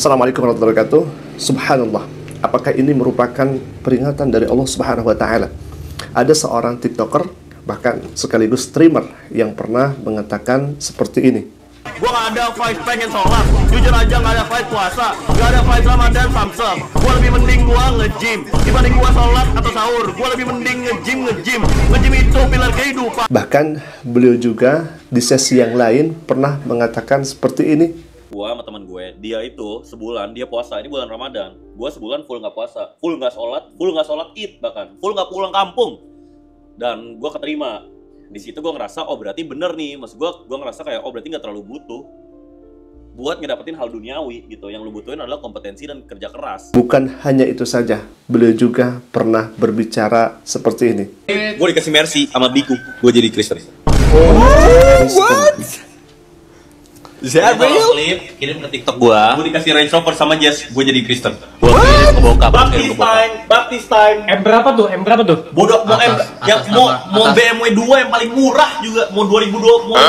Assalamualaikum warahmatullahi wabarakatuh. Subhanallah, apakah ini merupakan peringatan dari Allah Subhanahu wa Ta'ala? Ada seorang TikToker, bahkan sekaligus streamer, yang pernah mengatakan seperti ini. Gua gak ada fight pengen sholat, jujur aja gak ada fight puasa, gak ada fight Ramadan Samsung. Gua lebih mending gua nge-gym dibanding gua sholat atau sahur. Gua lebih mending nge-gym itu pilar kehidupan. Bahkan beliau juga di sesi yang lain pernah mengatakan seperti ini. Gua sama teman gue, dia itu sebulan dia puasa, ini bulan Ramadan. Gua sebulan full nggak puasa, full nggak sholat id, bahkan full nggak pulang kampung. Dan gua keterima. Di situ gua ngerasa, oh berarti bener nih. Maksud gua ngerasa kayak, oh berarti nggak terlalu butuh buat ngedapetin hal duniawi gitu. Yang lu butuhin adalah kompetensi dan kerja keras. Bukan hanya itu saja, beliau juga pernah berbicara seperti ini. Gue dikasih mercy sama biku, gue jadi Kristen. What? Is that real? Klip, kirim ke TikTok gua. Gua dikasih Range Rover sama Jazz, gua jadi Kristen. Gua kirim ke bokap. Baptis time. M berapa tuh? Bodoh, mau M yang mau BMW 2 yang paling murah juga, mau 2002, mau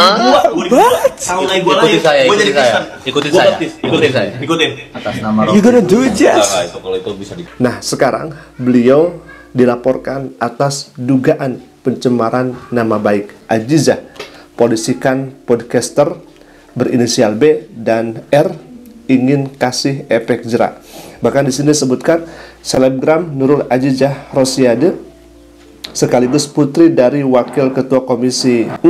2002. Tahun lagi gua lahir. Gua jadi Kristen. Ikutin saya. Ikutin. Atas nama You gonna do it, Jazz? Itu kalau itu bisa di. Nah, sekarang beliau dilaporkan atas dugaan pencemaran nama baik. Ajizah, polisikan podcaster berinisial B dan R ingin kasih efek jerak. Bahkan di sini disebutkan selebgram Nurul Ajizah Rosiade sekaligus putri dari Wakil Ketua Komisi 6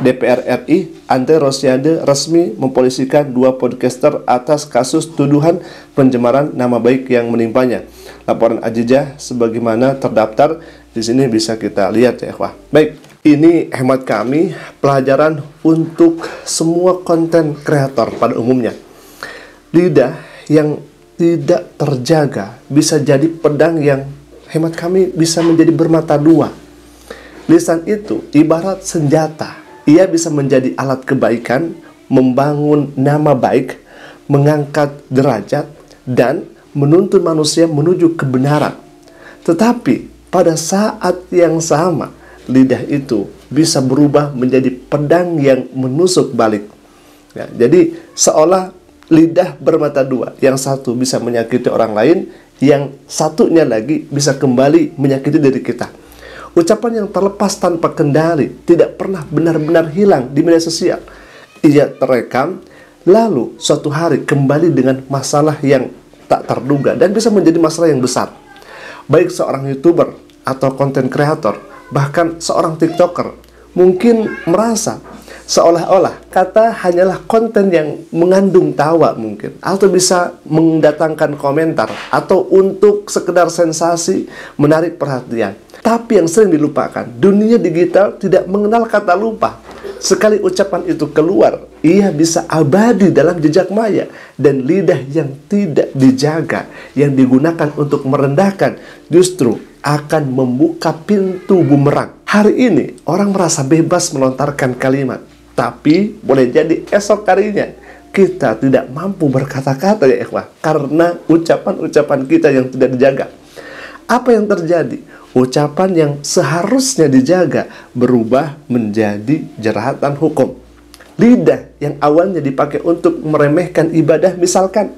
DPR RI Andre Rosiade resmi mempolisikan dua podcaster atas kasus tuduhan pencemaran nama baik yang menimpanya. Laporan Ajizah sebagaimana terdaftar di sini bisa kita lihat ya, wah. Baik, ini hemat kami pelajaran untuk semua konten kreator pada umumnya. Lidah yang tidak terjaga bisa jadi pedang yang hemat kami bisa menjadi bermata dua. Lisan itu ibarat senjata. Ia bisa menjadi alat kebaikan, membangun nama baik, mengangkat derajat, dan menuntun manusia menuju kebenaran. Tetapi pada saat yang sama, lidah itu bisa berubah menjadi pedang yang menusuk balik. Ya, jadi seolah lidah bermata dua. Yang satu bisa menyakiti orang lain, yang satunya lagi bisa kembali menyakiti diri kita. Ucapan yang terlepas tanpa kendali tidak pernah benar-benar hilang di media sosial. Ia terekam, lalu suatu hari kembali dengan masalah yang tak terduga dan bisa menjadi masalah yang besar. Baik seorang YouTuber atau konten kreator, bahkan seorang TikToker mungkin merasa seolah-olah kata hanyalah konten yang mengandung tawa mungkin, atau bisa mendatangkan komentar, atau untuk sekedar sensasi menarik perhatian. Tapi yang sering dilupakan, dunia digital tidak mengenal kata lupa. Sekali ucapan itu keluar, ia bisa abadi dalam jejak maya. Dan lidah yang tidak dijaga, yang digunakan untuk merendahkan, justru akan membuka pintu bumerang. Hari ini orang merasa bebas melontarkan kalimat, tapi boleh jadi esok harinya kita tidak mampu berkata-kata ya ikhwah, karena ucapan-ucapan kita yang tidak dijaga. Apa yang terjadi? Ucapan yang seharusnya dijaga berubah menjadi jeratan hukum. Lidah yang awalnya dipakai untuk meremehkan ibadah misalkan,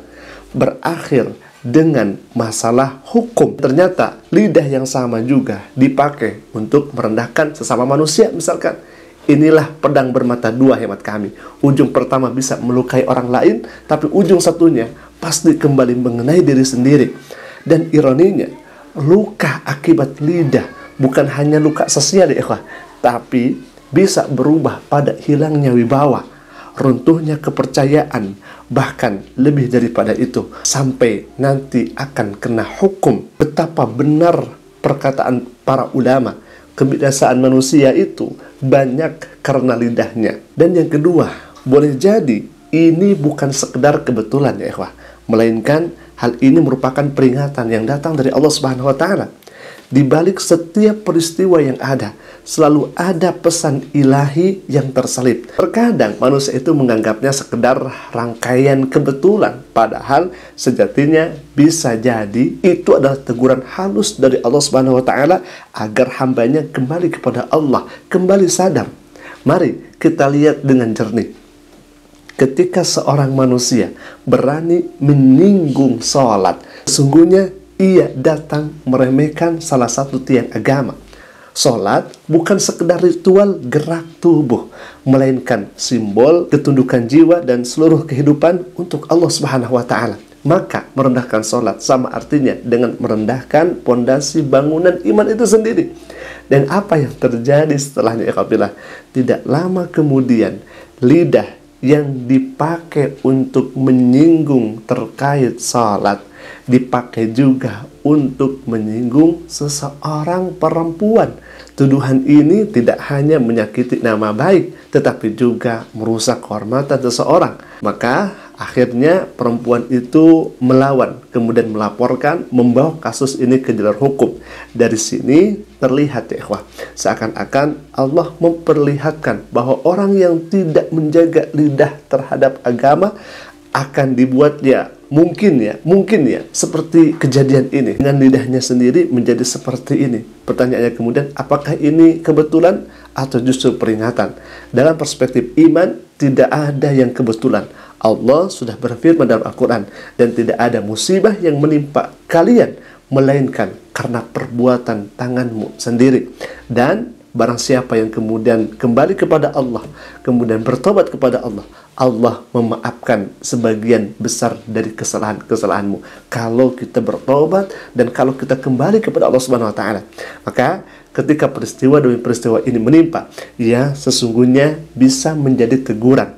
berakhir dengan masalah hukum. Ternyata lidah yang sama juga dipakai untuk merendahkan sesama manusia misalkan. Inilah pedang bermata dua hemat kami. Ujung pertama bisa melukai orang lain, tapi ujung satunya pasti kembali mengenai diri sendiri. Dan ironinya, luka akibat lidah bukan hanya luka sosial ya ikhwah, tapi bisa berubah pada hilangnya wibawa, runtuhnya kepercayaan, bahkan lebih daripada itu, sampai nanti akan kena hukum. Betapa benar perkataan para ulama, kebiasaan manusia itu banyak karena lidahnya. Dan yang kedua, boleh jadi ini bukan sekedar kebetulan ya ikhwah, melainkan hal ini merupakan peringatan yang datang dari Allah Subhanahu wa Ta'ala. Di balik setiap peristiwa yang ada, selalu ada pesan ilahi yang terselip. Terkadang manusia itu menganggapnya sekedar rangkaian kebetulan, padahal sejatinya bisa jadi itu adalah teguran halus dari Allah Subhanahu wa Ta'ala agar hambanya kembali kepada Allah, kembali sadar. Mari kita lihat dengan jernih. ketika seorang manusia berani menyinggung sholat, sesungguhnya ia datang meremehkan salah satu tiang agama. Sholat bukan sekedar ritual gerak tubuh, melainkan simbol ketundukan jiwa dan seluruh kehidupan untuk Allah Subhanahu wa Ta'ala. Maka merendahkan sholat sama artinya dengan merendahkan pondasi bangunan iman itu sendiri. Dan apa yang terjadi setelahnya, ikhwafillah, tidak lama kemudian lidah yang dipakai untuk menyinggung terkait sholat dipakai juga untuk menyinggung seseorang perempuan. Tuduhan ini tidak hanya menyakiti nama baik, tetapi juga merusak kehormatan seseorang. Maka akhirnya perempuan itu melawan, kemudian melaporkan, membawa kasus ini ke jalur hukum. Dari sini terlihat ya ikhwah, seakan-akan Allah memperlihatkan bahwa orang yang tidak menjaga lidah terhadap agama akan dibuatnya mungkin ya seperti kejadian ini, dengan lidahnya sendiri menjadi seperti ini. Pertanyaannya kemudian, apakah ini kebetulan atau justru peringatan? Dalam perspektif iman, tidak ada yang kebetulan. Allah sudah berfirman dalam Al-Quran, dan tidak ada musibah yang menimpa kalian melainkan karena perbuatan tanganmu sendiri. Dan barang siapa yang kemudian kembali kepada Allah, kemudian bertobat kepada Allah, Allah memaafkan sebagian besar dari kesalahan-kesalahanmu. Kalau kita bertobat dan kalau kita kembali kepada Allah Subhanahu wa Ta'ala, maka ketika peristiwa demi peristiwa ini menimpa, ya sesungguhnya bisa menjadi teguran.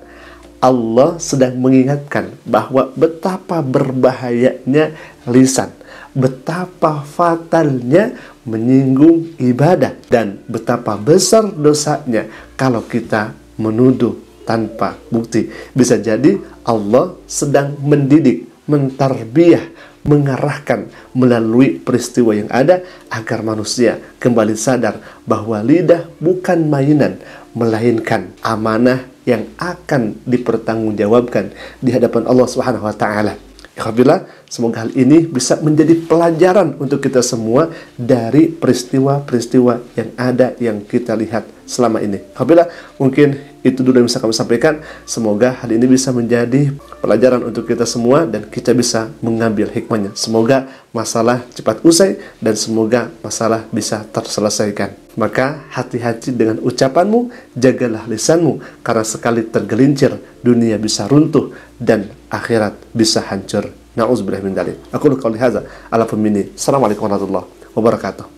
Allah sedang mengingatkan bahwa betapa berbahayanya lisan, betapa fatalnya menyinggung ibadah, dan betapa besar dosanya kalau kita menuduh tanpa bukti. Bisa jadi Allah sedang mendidik, mentarbiyah, mengarahkan melalui peristiwa yang ada agar manusia kembali sadar bahwa lidah bukan mainan, melainkan amanah yang akan dipertanggungjawabkan di hadapan Allah Subhanahu wa Ta'ala. Alhamdulillah, semoga hal ini bisa menjadi pelajaran untuk kita semua dari peristiwa-peristiwa yang ada yang kita lihat selama ini. Alhamdulillah, mungkin itu dulu yang bisa kami sampaikan. Semoga hal ini bisa menjadi pelajaran untuk kita semua dan kita bisa mengambil hikmahnya. Semoga masalah cepat usai dan semoga masalah bisa terselesaikan. Maka hati-hati dengan ucapanmu, jagalah lisanmu, karena sekali tergelincir dunia bisa runtuh dan akhirat bisa hancur. Na'udzubillah min dzalik. Aku qouli hadza ala famini. Assalamualaikum warahmatullahi wabarakatuh.